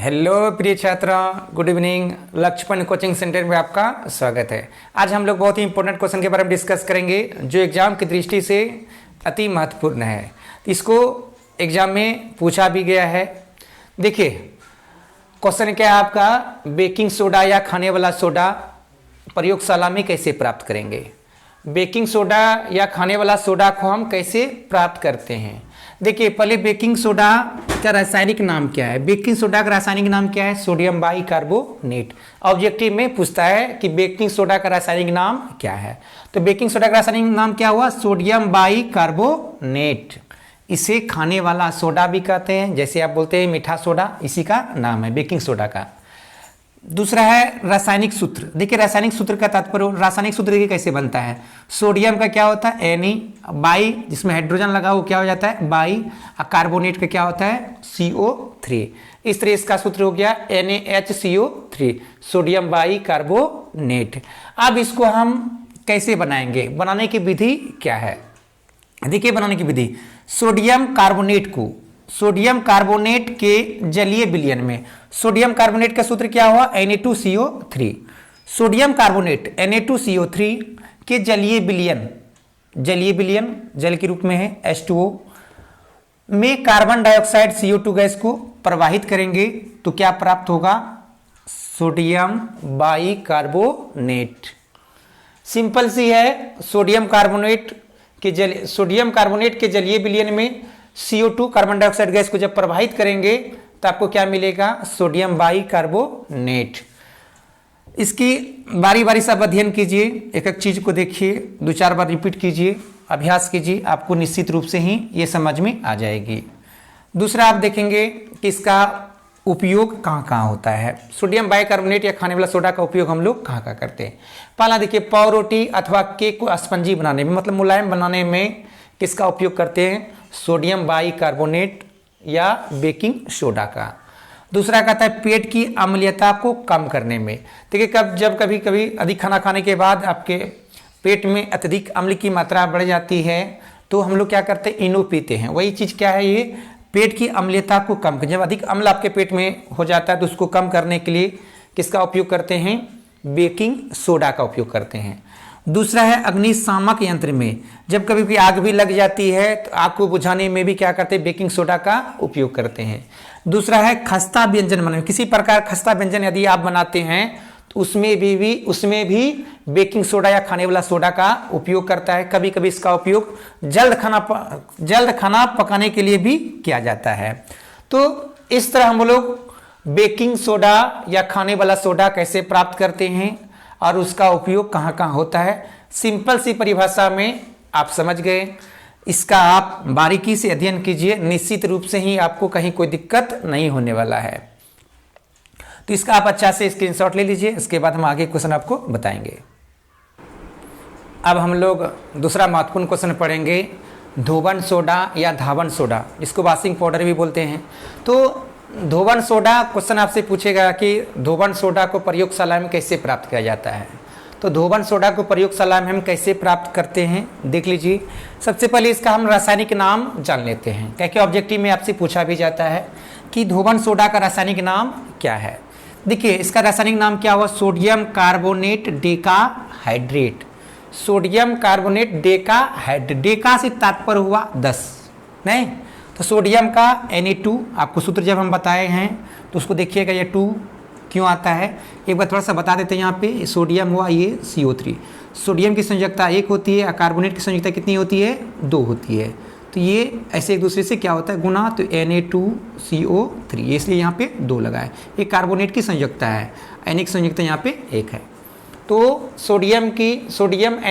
Hello प्रिय छात्रों, good evening. लक्ष्यपन coaching centre में आपका स्वागत है। आज हम लोग बहुत ही इंपॉर्टेंट क्वेश्चन के बारे में डिस्कस करेंगे जो एग्जाम की दृष्टि से अति महत्वपूर्ण है। इसको एग्जाम में पूछा भी गया है। देखिए क्वेश्चन क्या है आपका, बेकिंग सोडा या खाने वाला सोडा प्रयोगशाला में कैसे प्राप्त करेंगे। बेकिंग सोडा या खाने वाला सोडा को हम कैसे प्राप्त करते हैं। देखिए पहले बेकिंग सोडा का रासायनिक नाम क्या है। बेकिंग सोडा का रासायनिक नाम क्या है, सोडियम बाइकार्बोनेट। ऑब्जेक्टिव में पूछता है कि बेकिंग सोडा का रासायनिक नाम क्या है, तो बेकिंग सोडा का रासायनिक नाम क्या हुआ, सोडियम बाइकार्बोनेट। इसे खाने वाला सोडा भी कहते हैं, जैसे आप बोलते हैं मीठा सोडा, इसी का नाम है बेकिंग सोडा का। दूसरा है रासायनिक सूत्र। देखिए रासायनिक सूत्र का तात्पर्य, रासायनिक सूत्र देखिए कैसे बनता है। सोडियम का क्या होता है Na, बाई जिसमें हाइड्रोजन लगा वो क्या हो जाता है बाई, और कार्बोनेट का क्या होता है CO3। इस तरह इसका सूत्र हो गया NaHCO3, सोडियम बाई कार्बोनेट। अब इसको हम कैसे बनाएंगे, बनाने की विधि क्या है। देखिए बनाने की विधि, सोडियम कार्बोनेट को, सोडियम कार्बोनेट के जलीय विलयन में, सोडियम कार्बोनेट का सूत्र क्या हुआ Na2CO3। सोडियम कार्बोनेट Na2CO3 के जलीय विलयन, जलीय विलयन जल के रूप में है H2O में कार्बन डाइऑक्साइड CO2 गैस को प्रवाहित करेंगे तो क्या प्राप्त होगा, सोडियम बाइकार्बोनेट। सिंपल सी है, सोडियम कार्बोनेट के जलीय विलयन में CO2 कार्बन डाइऑक्साइड गैस को जब प्रवाहित करेंगे तो आपको क्या मिलेगा, सोडियम बाइकार्बोनेट। इसकी बारी बारी से आप अध्ययन कीजिए, एक एक चीज को देखिए, दो चार बार रिपीट कीजिए, अभ्यास कीजिए, आपको निश्चित रूप से ही ये समझ में आ जाएगी। दूसरा आप देखेंगे कि इसका उपयोग कहाँ कहाँ होता है। सोडियम बाइकार्बोनेट या खाने वाला सोडा का उपयोग हम लोग कहाँ कहाँ करते हैं। पहला देखिए, पाव रोटी अथवा केक को स्पंजी बनाने में, मतलब मुलायम बनाने में किसका उपयोग करते हैं, सोडियम बाइकार्बोनेट या बेकिंग सोडा का। दूसरा कहता है पेट की अम्लीयता को कम करने में। देखिए जब कभी कभी अधिक खाना खाने के बाद आपके पेट में अत्यधिक अम्ल की मात्रा बढ़ जाती है तो हम लोग क्या करते हैं, इनो पीते हैं। वही चीज़ क्या है, ये पेट की अम्लीयता को कम, जब अधिक अम्ल आपके पेट में हो जाता है तो उसको कम करने के लिए किसका उपयोग करते हैं, बेकिंग सोडा का उपयोग करते हैं। दूसरा है अग्निशामक यंत्र में, जब कभी भी आग भी लग जाती है तो आग को बुझाने में भी क्या करते हैं, बेकिंग सोडा का उपयोग करते हैं। दूसरा है खस्ता व्यंजन बनाने में, किसी प्रकार खस्ता व्यंजन यदि आप बनाते हैं तो उसमें भी बेकिंग सोडा या खाने वाला सोडा का उपयोग करता है। कभी कभी इसका उपयोग जल्द खाना पकाने के लिए भी किया जाता है। तो इस तरह हम लोग बेकिंग सोडा या खाने वाला सोडा कैसे प्राप्त करते हैं और उसका उपयोग कहाँ कहाँ होता है, सिंपल सी परिभाषा में आप समझ गए। इसका आप बारीकी से अध्ययन कीजिए, निश्चित रूप से ही आपको कहीं कोई दिक्कत नहीं होने वाला है। तो इसका आप अच्छा से स्क्रीनशॉट ले लीजिए, इसके बाद हम आगे क्वेश्चन आपको बताएंगे। अब हम लोग दूसरा महत्वपूर्ण क्वेश्चन पढ़ेंगे, धोबन सोडा या धावन सोडा, जिसको वॉशिंग पाउडर भी बोलते हैं। तो धोबन सोडा क्वेश्चन आपसे पूछेगा कि धोबन सोडा को प्रयोगशाला में कैसे प्राप्त किया जाता है। तो धोबन सोडा को प्रयोगशाला में हम कैसे प्राप्त करते हैं, देख लीजिए। सबसे पहले इसका हम रासायनिक नाम जान लेते हैं, क्योंकि ऑब्जेक्टिव में आपसे पूछा भी जाता है कि धोबन सोडा का रासायनिक नाम क्या है। देखिए इसका रासायनिक नाम क्या हुआ, sodium carbonate decahydrate. Sodium carbonate decahydrate, Deka से तात्पर्य हुआ 10, नहीं तो सोडियम का Na2, आपको सूत्र जब हम बताए हैं तो उसको देखिएगा ये 2 क्यों आता है, एक बार थोड़ा सा बता देते हैं। यहाँ पे सोडियम हुआ ये CO3, सोडियम की संयोजकता 1 होती है और कार्बोनेट की संयोजकता कितनी होती है, 2 होती है। तो ये ऐसे एक दूसरे से क्या होता है गुना, तो Na2CO3, इसलिए यहाँ पे 2 लगा है। ये कार्बोनेट की संयोजकता है, Na की संयोजकता यहाँ पे 1 है। तो सोडियम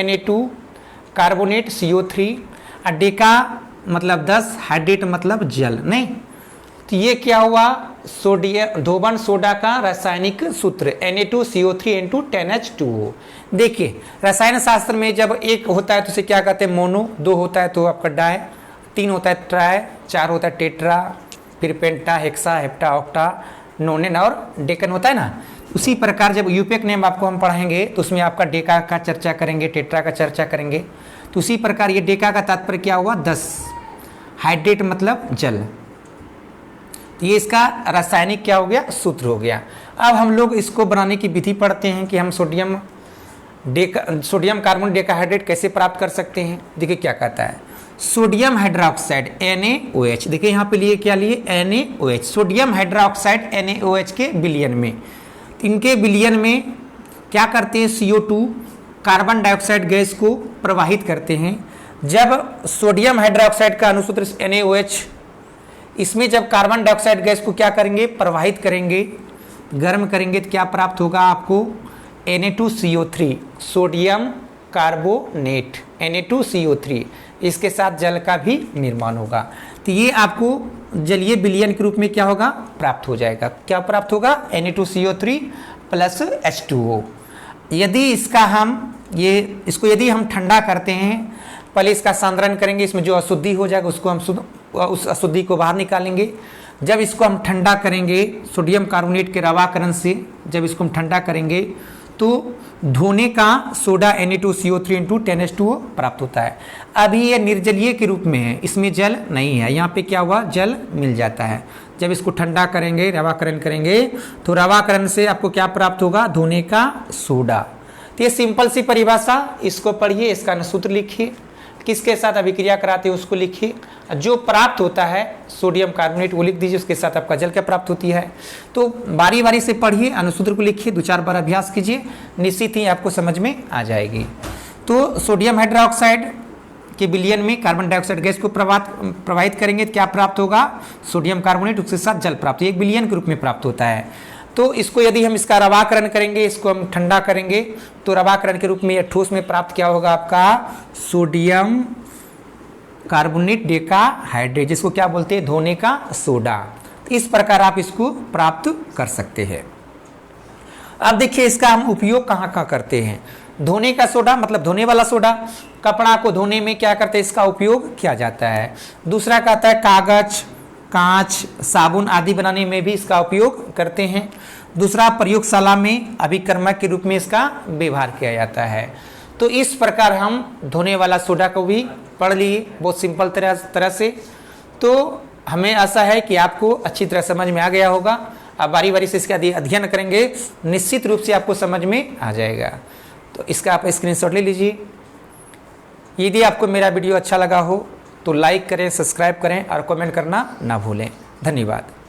Na2, कार्बोनेट CO3, और डेका मतलब 10, हाइड्रेट मतलब जल, नहीं तो ये क्या हुआ, सोडियम धोबन सोडा का रासायनिक सूत्र Na2CO3 देखिए रसायन शास्त्र में जब 1 होता है तो उसे क्या कहते हैं, मोनो, 2 होता है तो आपका डाई, 3 होता है ट्राई, 4 होता है टेट्रा, फिर पेंटा, हेक्सा, हेप्टा, ऑक्टा, नोनेन और डेकन होता है ना। उसी प्रकार जब यूपेक नेम आपको हम पढ़ाएंगे तो उसमें आपका डेका का चर्चा करेंगे, टेट्रा का चर्चा करेंगे। तो उसी प्रकार ये डेका का तात्पर्य क्या हुआ, 10, हाइड्रेट मतलब जल। तो ये इसका रासायनिक क्या हो गया, सूत्र हो गया। अब हम लोग इसको बनाने की विधि पढ़ते हैं कि हम सोडियम कार्बोनेट डेकाहाइड्रेट कैसे प्राप्त कर सकते हैं। देखिए क्या कहता है, सोडियम हाइड्रोक्साइड NaOH, देखिए यहाँ पे लिए क्या लिए NaOH, सोडियम हाइड्रोक्साइड NaOH के विलयन में, इनके विलयन में क्या करते हैं, CO2 कार्बन डाइऑक्साइड गैस को प्रवाहित करते हैं। जब सोडियम हाइड्रोक्साइड का अणुसूत्र NaOH, इसमें जब कार्बन डाइऑक्साइड गैस को क्या करेंगे, प्रवाहित करेंगे, गर्म करेंगे, तो क्या प्राप्त होगा आपको Na2CO3, सोडियम कार्बोनेट Na2CO3, इसके साथ जल का भी निर्माण होगा। तो ये आपको जलीय विलयन के रूप में क्या होगा, प्राप्त हो जाएगा। क्या प्राप्त होगा, Na2CO3 प्लस H2O। यदि इसको यदि हम ठंडा करते हैं, पहले इसका सांद्रण करेंगे, इसमें जो अशुद्धि हो जाएगा उसको हम उस अशुद्धि को बाहर निकालेंगे। जब इसको हम ठंडा करेंगे सोडियम कार्बोनेट के रवाकरण से, जब इसको हम ठंडा करेंगे तो धोने का सोडा Na2CO3 × 10H2O प्राप्त होता है। अभी ये निर्जलीय के रूप में है, इसमें जल नहीं है, यहाँ पे क्या हुआ, जल मिल जाता है। जब इसको ठंडा करेंगे, रवाकरण करेंगे, तो रवाकरण से आपको क्या प्राप्त होगा, धोने का सोडा। तो ये सिंपल सी परिभाषा, इसको पढ़िए, इसका अनुसूत्र लिखिए, किसके साथ अभिक्रिया कराते हैं उसको लिखिए, जो प्राप्त होता है सोडियम कार्बोनेट वो लिख दीजिए, उसके साथ आपका जल क्या प्राप्त होती है। तो बारी बारी से पढ़िए, अनुसूत्र को लिखिए, 2-4 बार अभ्यास कीजिए, निश्चित ही आपको समझ में आ जाएगी। तो सोडियम हाइड्रोक्साइड के विलयन में कार्बन डाइऑक्साइड गैस को प्रवाहित करेंगे तो क्या प्राप्त होगा, सोडियम कार्बोनेट, उसके साथ जल प्राप्त, एक विलयन के रूप में प्राप्त होता है। तो इसको यदि हम इसका रवाकरण करेंगे, इसको हम ठंडा करेंगे, तो रवाकरण के रूप में ठोस में प्राप्त क्या होगा आपका, सोडियम कार्बोनेट डेकाहाइड्रेट, जिसको क्या बोलते हैं, धोने का सोडा। इस प्रकार आप इसको प्राप्त कर सकते हैं। अब देखिए इसका हम उपयोग कहाँ कहाँ करते हैं। धोने का सोडा मतलब धोने वाला सोडा, कपड़ा को धोने में क्या करते हैं, इसका उपयोग किया जाता है। दूसरा कहता है कागज, कांच, साबुन आदि बनाने में भी इसका उपयोग करते हैं। दूसरा प्रयोगशाला में अभिकर्मक के रूप में इसका व्यवहार किया जाता है। तो इस प्रकार हम धोने वाला सोडा को भी पढ़ लिए बहुत सिंपल तरह से। तो हमें आशा है कि आपको अच्छी तरह समझ में आ गया होगा। अब बारी बारी से इसका अध्ययन करेंगे, निश्चित रूप से आपको समझ में आ जाएगा। तो इसका आप स्क्रीनशॉट ले लीजिए। यदि आपको मेरा वीडियो अच्छा लगा हो तो लाइक करें, सब्सक्राइब करें और कमेंट करना ना भूलें। धन्यवाद।